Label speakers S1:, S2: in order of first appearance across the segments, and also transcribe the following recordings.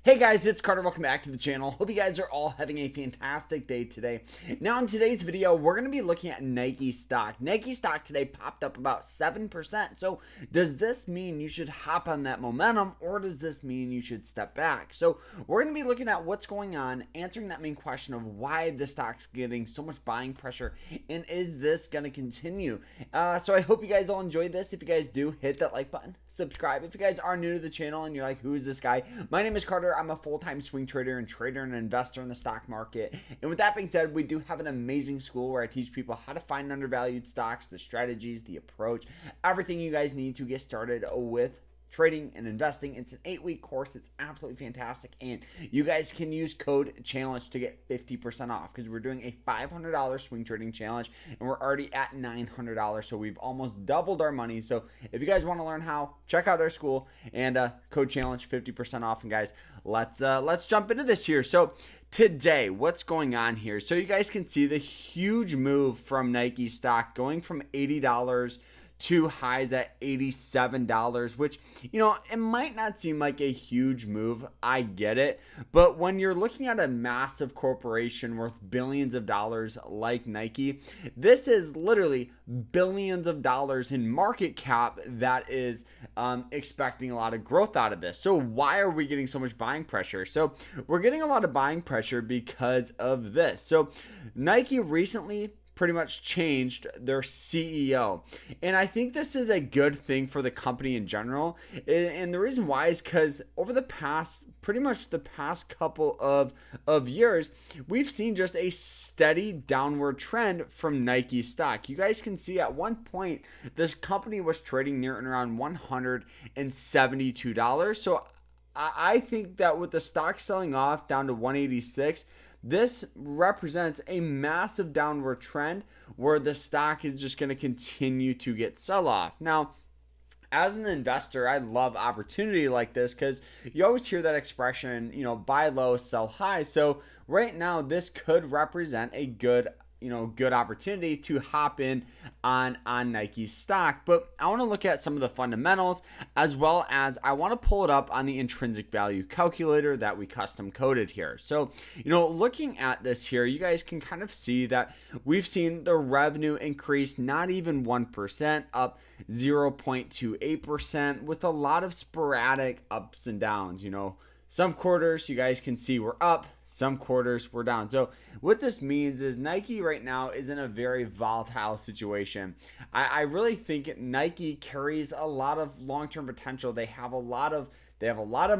S1: Hey guys, it's Carter. Welcome back to the channel. Hope you guys are all having a fantastic day today. Now in today's video, we're going to be looking at Nike stock. Nike stock today popped up about 7%. So does this mean you should hop on that momentum, or does this mean you should step back? So we're going to be looking at what's going on, answering that main question of why the stock's getting so much buying pressure, and is this going to continue? So I hope you guys all enjoyed this. If you guys do, hit that like button, subscribe. If you guys are new to the channel and you're like, who is this guy? My name is Carter. I'm a full-time swing trader and investor in the stock market. And with that being said, we do have an amazing school where I teach people how to find undervalued stocks, the strategies, the approach, everything you guys need to get started with trading and investing. It's an 8-week course. It's absolutely fantastic, and you guys can use code challenge to get 50% off, because we're doing a $500 swing trading challenge and we're already at $900, so we've almost doubled our money. So if you guys want to learn how, check out our school, and code challenge 50% off. And guys, let's jump into this here. So today, what's going on here? So you guys can see the huge move from Nike stock going from $80 to highs at $87, which, it might not seem like a huge move. I get it. But when you're looking at a massive corporation worth billions of dollars like Nike, this is literally billions of dollars in market cap that is expecting a lot of growth out of this. So why are we getting so much buying pressure? So we're getting a lot of buying pressure because of this. So Nike recently pretty much changed their CEO. And I think this is a good thing for the company in general. And the reason why is because over the past, pretty much the past couple of years, we've seen just a steady downward trend from Nike stock. You guys can see at one point, this company was trading near and around $172. So I think that with the stock selling off down to 186, this represents a massive downward trend where the stock is just going to continue to get sell off. Now, as an investor, I love opportunity like this because you always hear that expression, buy low, sell high. So right now, this could represent a good opportunity to hop in on Nike stock. But I want to look at some of the fundamentals, as well as I want to pull it up on the intrinsic value calculator that we custom coded here. So, looking at this here, you guys can kind of see that we've seen the revenue increase not even 1%, up 0.28%, with a lot of sporadic ups and downs. Some quarters you guys can see we're up, some quarters we're down. So what this means is Nike right now is in a very volatile situation. I really think Nike carries a lot of long-term potential. They have a lot of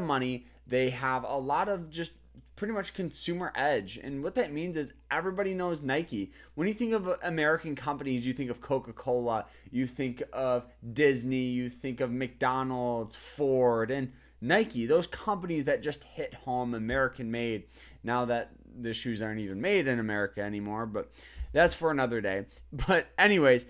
S1: money. They have a lot of just pretty much consumer edge. And what that means is everybody knows Nike. When you think of American companies, you think of Coca-Cola, you think of Disney, you think of McDonald's, Ford, and Nike, those companies that just hit home, American made. Now that the shoes aren't even made in America anymore, but that's for another day. But anyways,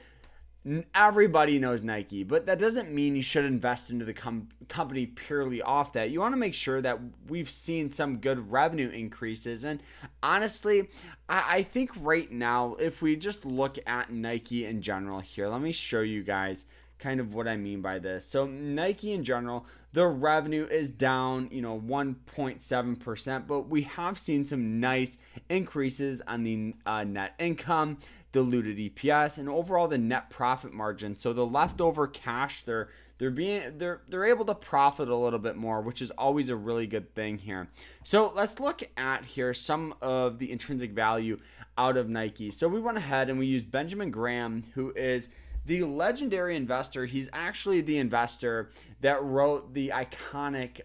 S1: everybody knows Nike, but that doesn't mean you should invest into the company purely off that. You want to make sure that we've seen some good revenue increases. And honestly, I think right now, if we just look at Nike in general here, let me show you guys kind of what I mean by this. So Nike in general, the revenue is down, 1.7%, but we have seen some nice increases on the net income, diluted EPS, and overall the net profit margin. So the leftover cash, they're able to profit a little bit more, which is always a really good thing here. So let's look at here some of the intrinsic value out of Nike. So we went ahead and we used Benjamin Graham, who is the legendary investor. He's actually the investor that wrote the iconic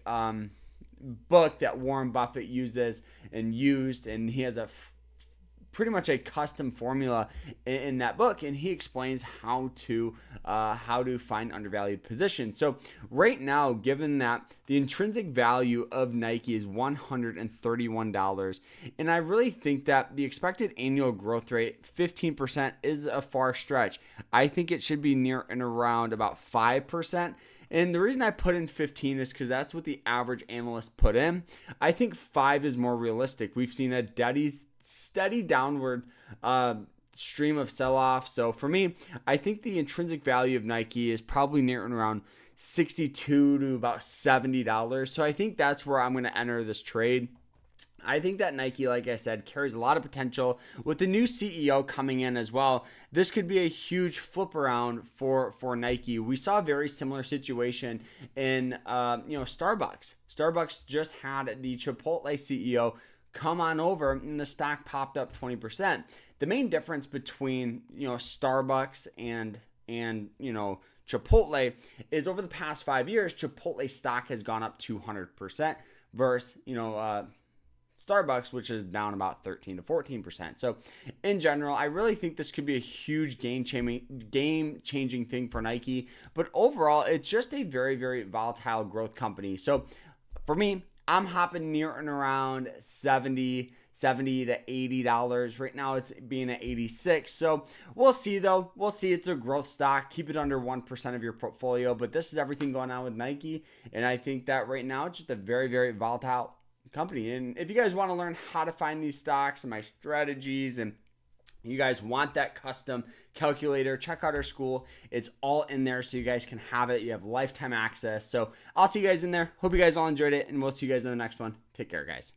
S1: book that Warren Buffett uses and used, and he has pretty much a custom formula in that book, and he explains how to find undervalued positions. So right now, given that the intrinsic value of Nike is $131, and I really think that the expected annual growth rate 15% is a far stretch. I think it should be near and around about 5%. And the reason I put in 15 is because that's what the average analyst put in. I think 5 is more realistic. We've seen a steady downward stream of sell-off. So for me, I think the intrinsic value of Nike is probably near and around $62 to about $70. So I think that's where I'm going to enter this trade. I think that Nike, like I said, carries a lot of potential. With the new CEO coming in as well, this could be a huge flip around for Nike. We saw a very similar situation in Starbucks. Starbucks just had the Chipotle CEO come on over, and the stock popped up 20%. The main difference between Starbucks and Chipotle is over the past 5 years, Chipotle stock has gone up 200% versus Starbucks, which is down about 13 to 14%. So in general, I really think this could be a huge game-changing thing for Nike. But overall, it's just a very, very volatile growth company. So for me, I'm hopping near and around $70 to $80. Right now, it's being at 86. So we'll see, though. We'll see. It's a growth stock. Keep it under 1% of your portfolio. But this is everything going on with Nike. And I think that right now, it's just a very, very volatile company. And if you guys want to learn how to find these stocks and my strategies, and you guys want that custom calculator, check out our school. It's all in there so you guys can have it. You have lifetime access. So I'll see you guys in there. Hope you guys all enjoyed it, and we'll see you guys in the next one. Take care, guys.